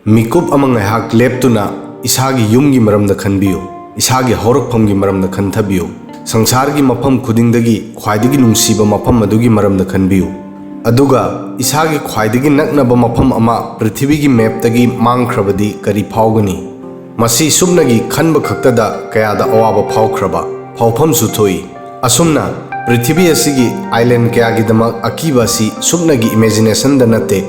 मिकुप among लेप्तुना इसागी युमगी मरमदा खनबियो इसागी हौरकफमगी मरमदा खनथबियो संसार की मफम खुदिंगदगी ख्वाइदगी नुंसीबा मफम अदुगी मरमदा खनबियो अदुगा इसागी ख्वाइदगी नकनबा मफम अमा पृथ्वी की मैपतगी मांगख्रबदी करी फावगनी मसी सुमनगी खनब खक्तदा कयादा अवाबा फावख्रबा फावफम सुथोई असुमना पृथ्वी असिगी आइलैंड कयागिदमक अकीबा असि सुमनगी इमेजिनेशन दा नते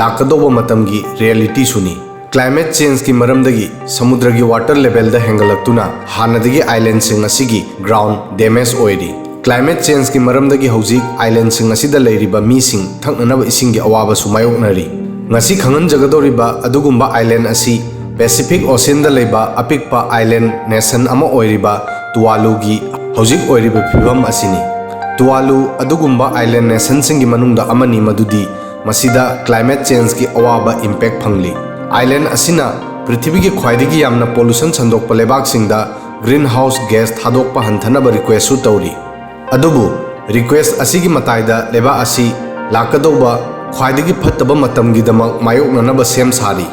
लाकदोबा मतमगी रियलिटी सुनी क्लाइमेट चेंज की मरमदगी समुद्र की वाटर लेवल दा हेंगलक्तुना हानदगी आइलैंड सिंग असिगी ग्राउंड डैमेज ओइरी क्लाइमेट चेंज की मरमदगी हौजिक आइलैंड सिंग असिदा लेरिबा मीसिंग थंगनब इसिंग अवाबा सुमायोगनरी ngasi khangan jagadoriba adugumba island asi Pacific Ocean da leiba apikpa island nation ama oiriba Tuvalu gi hojik oiriba phibam asini Tuvalu adugumba island nation singi manungda amani madudi masida climate change ki awaba impact phangli island asina पृथ्वी की ख्वाइदगी यामना pollution संदोकपा लेबाक सिंगदा green house gas थादोकपा हंथनबा request तौरी अदुबु रिक्वेस्ट असिगी मताइदा लेबा असि लाकदोबा ख्वाइदगी फत्तबा मतमगिदमक मायोकननबा सेम सारी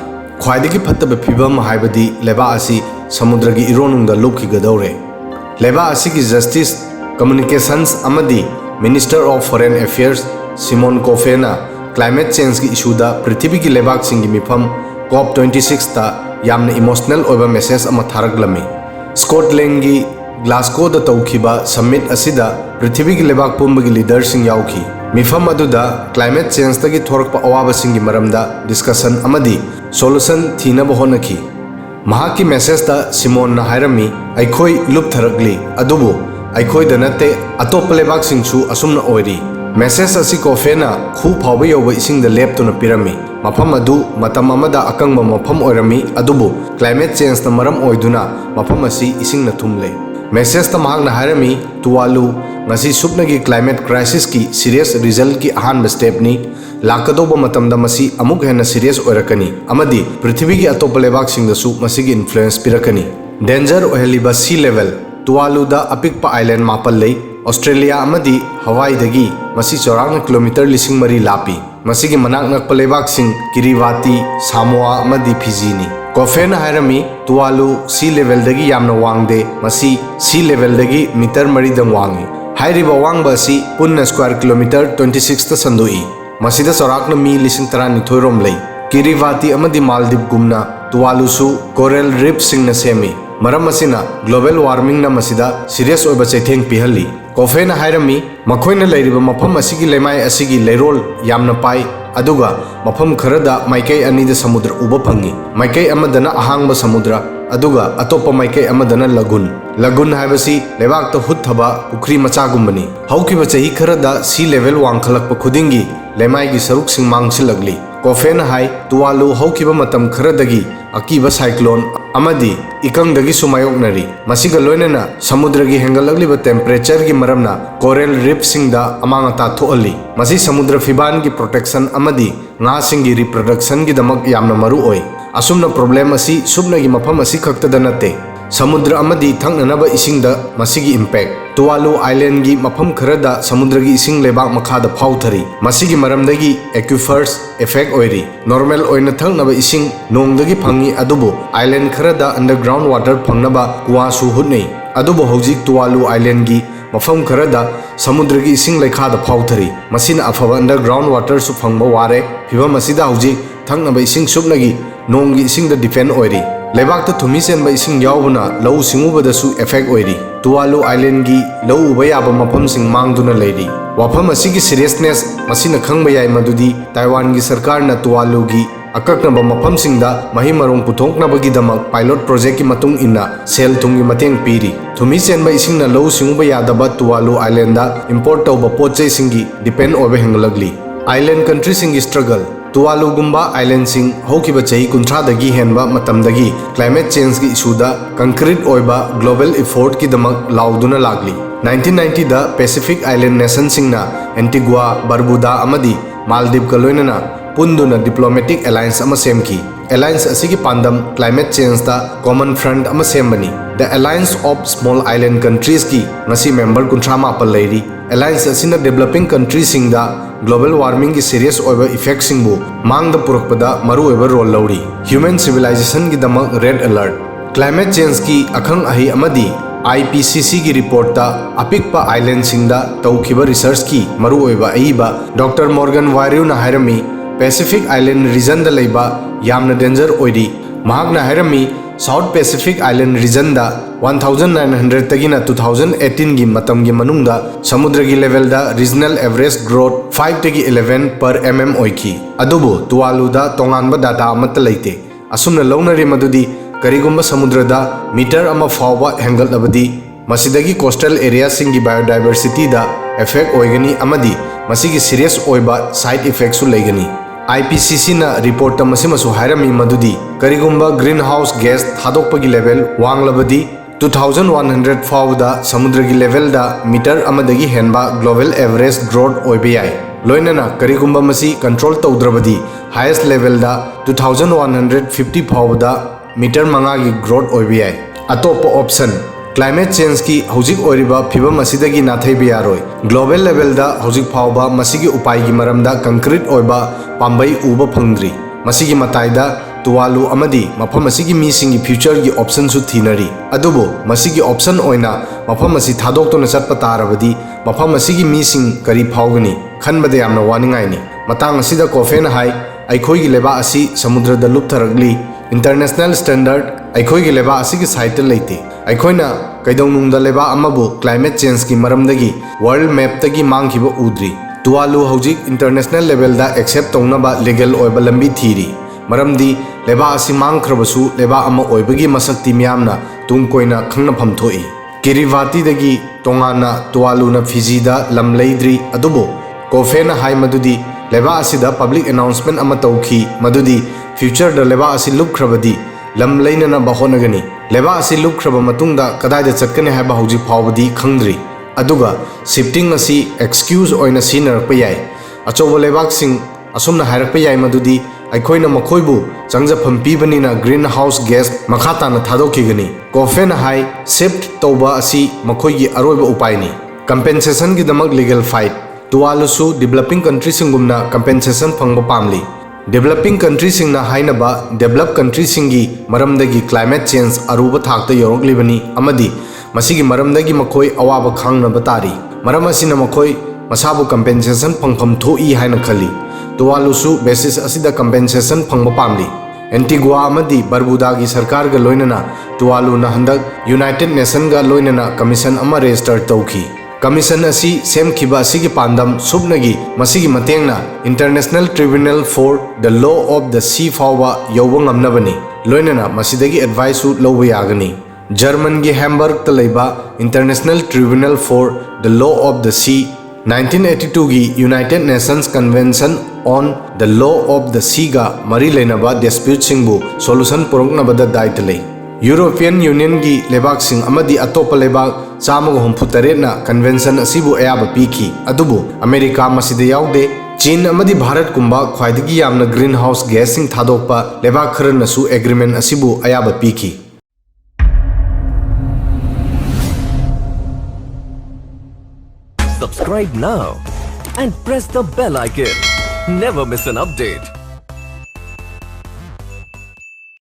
ख्वाइदगी फत्तबा फिबम हाइबदी लेबा असि समुद्र की इरोनुंगदा लुपखिगदौरे लेबा असिगी जस्टिस कम्युनिकेशंस अमदी minister of foreign affairs Simon कोफेना क्लाइमेट चेंज की इशूदा पृथ्वी की लेबाक सिंगी मिफम COP26 ता यामना इमोशनल ओइबा मेसेज अमा थारगलमी स्कॉटलैंड की ग्लासगो दा तौखिबा समिट असिदा पृथ्वी की लेबाक पुंबगी लीडर सिंग याउखी मिफम अदुदा क्लाइमेट चेंज तगी थोरकपा अवाबा सिंगी मरमदा डिस्कशन अमदी सोल्यूशन थीनबा होनखी महाकी मेसेज ता सिमोन ना हायरमी अखोई लुपथरगली अदुबो अखोई दा नते अतोप लेबाक सिंगसु असुमना ओइरी मेसेज असी कोफेना खू फाव यौब इसिंग दा लेप्तुना पिरमी मफम अदु मतम अमदा अकंगबा मफम ओइरमी अदुबो क्लाइमेट चेंज ता मरम ओइदुना मफम असी इसिंग ना थुमले मेसेज ता महागना हायरमी Tuvalu ngasi supnagi climate crisis ki serious result ki ahan stepni lakadoba matamda masi amuk hena serious oirakani amadi prithvi ki atop lebak sing da su masi gi influence pirakani danger oheliba sea level tuwalu da apikpa island mapal lei Australia amadi Hawaii dagi masi chorang kilometer lising mari lapi masi gi manak nak lebak sing Kiribati Samoa amadi Fiji ni Kofena hairami tuwalu sea level dagi yamna wangde masi sea level dagi meter mari dang wangi हाइरिबा वांगबा सी पुन्ना square kilometre 26 ता संदोई मसीदा सोराकना मी लिसिंग तरा निथोइरोम लई किरिवाती अमदी Maldives गुमना तुवालुसु coral reef सिंगना semi मरम मसिना global warming ना मसीदा serious ओइबा चैथेंग पिहल्ली कोफेना हाइरमी मखोइना लैरिबा मफम असिगी लेमाय असिगी लैरोल यामना पाई अदुगा मफम खरदा माइकै अनिदा समुद्र उबा fungi माइकै अमदना अहांगबा समुद्र अदुगा अतोपा माइकै अमदना लगुन हाइबसी लेबाक तो हुत्थबा पुखरी मचागुंबनी हौकिबा चही खरदा सी लेवल वांखलकपा खुदिंगी लेमाइगी सरुक सिंग मांगसिलगली कोफेन हाई तुवालु हौकिबा मतम खरदगी अकीबा साइक्लोन अमदी इकंगदगी सुमायोगनरी मसिगा लोइनना समुद्रगी हेंगलगलिबा टेम्परेचर की मरमना कोरल रीफ सिंगदा अमांगता थोअली मसि समुद्र फिबान की प्रोटेक्शन अमदी nga singi reproduction की दमक यामना मरु ओई असुमना प्रॉब्लम असी सुबनगी मफम असी खक्तदा नते समुद्र अमदी थंगनबा इसिंगदा मसिगी इंपैक्ट तुवालु आइलैंड की मफम खरदा समुद्र की इसिंग लेबाक मखादा फाउथरी मसिगी मरमदगी एक्विफर्स इफेक्ट ओइरी नॉर्मल ओइना थंगनबा इसिंग नोंगदगी फंगी अदुबो आइलैंड खरदा अंडरग्राउंड वाटर फंगनबा कुआसु हुनै अदुबो हौजिक तुवालु आइलैंड की मफम खरदा समुद्र की इसिंग लेखादा फाउथरी मसिना अफबा अंडरग्राउंड वाटर सु फंगबा वारे फिबम मसिदा हौजिक थंगनबा इसिंग सुबनगी नोंगी इसिंग द डिपेंड ओइरी लेबाक तो थुमी सेनबा इसिंग यावबना लौ सिंगुबदसु इफेक्ट ओइरी तुवालु आइलैंड की लौ उबा याबा मफम सिंग मांगदुना लेरी वाफम असिगी सीरियसनेस मसिना खंगबा याय मदुदी ताइवान की सरकार ना तुवालु की अकक्नबा मफम सिंगदा मही मरोंग पुथोकनबगीदमक पायलट प्रोजेक्ट की मतुंग इन्ना सेल थुंगी मतेंग पीरी थुमी सेनबा इसिंगना लौ सिंगुबा यादबा तुवालु आइलैंड दा इंपोर्ट तौबा पोचै सिंगी डिपेंड ओबे हेंगलगली आइलैंड कंट्री सिंगी स्ट्रगल तुवालु गुम्बा आइलैंड सिंग हौकिबा चही कुंथ्रादगी हेनबा मतमदगी क्लाइमेट चेंज की इशूदा कंक्रीट ओइबा ग्लोबल इफोर्ट की दमक लाउदुना लागली 1990 दा पैसिफिक आइलैंड नेशन सिंगना एंटीगुआ बारबुदा अमदी मालदीव का लोइनना पुंदुना डिप्लोमेटिक अलायंस अमा सेमकी अलायंस असिगी पांदम क्लाइमेट चेंज दा कॉमन फ्रंट अमा सेमबनी the alliance of small island countries की ngasi मेंबर कुंथ्रा मापल लेरी एलायंस असिना डेवलपिंग कंट्री सिंगदा ग्लोबल वार्मिंग की सीरियस ओइबा इफेक्ट सिंगबु मांग द पुरकपदा मरु ओइबा रोल लौरी ह्यूमन सिविलाइजेशन की दमक रेड अलर्ट क्लाइमेट चेंज की अखंग अहि अमदी IPCC की रिपोर्ट ता अपिकपा आइलैंड सिंगदा तौखिबा रिसर्च की मरु ओइबा अइबा डॉक्टर मॉर्गन वायरू ना हायरमी पैसिफिक आइलैंड रीजन दा लेबा यामना डेंजर ओइरी महागना हायरमी साउथ पैसिफिक आइलैंड रीजन दा 1900 तगिना 2018 की मतम की मनुंगदा समुद्र की लेवल दा रीजनल एवरेज ग्रोथ 5 तगी 11 पर mm ओइकी अदुबो तुवालुदा तोंगानबा डाटा अमत लेते असुमना लौनरे मदुदी करिगुम्बा समुद्र दा मीटर अमा फावबा हेंगलबदी मसिदगी कोस्टल एरिया सिंगी बायोडाइवर्सिटी दा इफेक्ट ओइगनी अमदी मसिगी सीरियस ओइबा साइड इफेक्ट्स लेगनी IPCC ना रिपोर्ट मसिमसु हायरमी मदुदी करिगुम्बा ग्रीन हाउस गैस थादोकपगी लेवल वांगलबदी 2100 फावदा समुद्र की लेवल दा मीटर अमदगी हेनबा ग्लोबल एवरेज ग्रोथ ओइबे याय लोइनना करिगुम्बा मसि कंट्रोल तौद्रबदी हाईएस्ट लेवल दा 2150 फावदा मीटर मंगा की ग्रोथ ओइबे याय अतोप ऑप्शन क्लाइमेट चेंज की हौजिक ओरिबा फिबम असिदगी नाथैबे यारोय ग्लोबल लेवल दा हौजिक फावबा मसिगी उपाय की मरमदा कंक्रीट ओइबा पांबई उबा फंगद्री मसिगी मताइदा तुवालु अमदी मफम असिगी मीसिंगी फ्यूचर की ऑप्शन सु थीनरी अदुबो मसिगी ऑप्शन ओइना मफम असि थादोक्तोना चटपा तारबदी मफम असिगी मीसिंग करी फावगनी खनबदे यामना वानिंगाइनी मतांग असिदा कोफेना हाई अखोई की लेबा असि समुद्र दा लुप्थरगली इंटरनेशनल स्टैंडर्ड अखोई की लेबा असि की साइट लेते अखोइना कैदौनुंग दा लेबा अमबु क्लाइमेट चेंज की मरमदगी वर्ल्ड मैप तगी मांगखिबा उद्री तुवालु हौजिक इंटरनेशनल लेवल दा एक्सेप्ट तौनबा लीगल ओइबा लंबी थीरी मरमदी लेबा असि मांगख्रबसु लेबा अमा ओइबगी मसक्ति मियामना तुंग कोइना खंगनफम थोई किरिवाती दगी तोंगाना तुवालुना फिजीदा लम लेद्री अदुबो कोफेना हाई मदुदी लेबा असिदा पब्लिक अनाउंसमेंट अमा तौखी मदुदी फ्यूचर द लेबा असि लुपख्रबदी लम लेनना बहोनगनी लेबा असि लुपख्रबा मतुंगदा कदाइदा चटकने हाइबा हौजिक फावबदी खंगद्री अदुगा शिफ्टिंग असि एक्सक्यूज ओइना सिनरप याय अचौबा लेबाकसिंग असुमना हायरप याय मदुदी अखोइना मखोइबु चंगजफम पीबनिना ग्रीन हाउस गैस मखाताना थादोखिगनी कोफेना हाई शिफ्ट तौबा असि मखोइगी अरोइबा उपायनी कंपेंसेशन की दमक लीगल फाइट तुवालुसु डेवलपिंग कंट्री सिंगुमना कंपेंसेशन फंगबा पामली डेवलपिंग कंट्री सिंगना हाइनबा डेवलप कंट्री सिंगी मरमदगी क्लाइमेट चेंज अरुबा थाकता यौरकलिबनी अमदी मसिगी मरमदगी मखोइ अवाबा खांगनबा तारी मरम असिना मखोइ मसाबु कंपेंसेशन फंगफम थोई हाइना खली तुवालुसु बेसिस असिदा कंपेंसेशन फंगबा पामली एंटीगुआ अमदी बरबुदा की सरकार गा लोइनना तुवालुना हंदक यूनाइटेड नेशन गा लोइनना कमीशन अमा रजिस्टर तौखी कमीशन असी सेमखिबा असिगी पांदम सुबनगी मसिगी मतेंगना International Tribunal for the Law of the Sea फावबा यौबा ngamnabani लोइनना मसिदगी एडवाइस सु लौबा यागनी जर्मन की हैम्बर्ग ता लेबा International Tribunal for the Law of the Sea 1982 की United Nations convention on the Law of the Sea गा मरी लेनबा डिस्प्यूट सिंगबु सॉल्यूशन पुरंगनबदा दायित्व ले यूरोपियन यूनियन की लेबाक सिंग अमदी अतोप लेबाक 163 ना कन्वेंशन असिबु अयाब पीखी अदुबु अमेरिका मसिद याउदे चीन अमदी भारत कुंबा ख्वाइदगी यामना ग्रीन हाउस गैस सिंग थादोकपा लेबाक खरनसु agreement असिबु अयाब पीखी Subscribe now and press the bell icon. Never miss an update.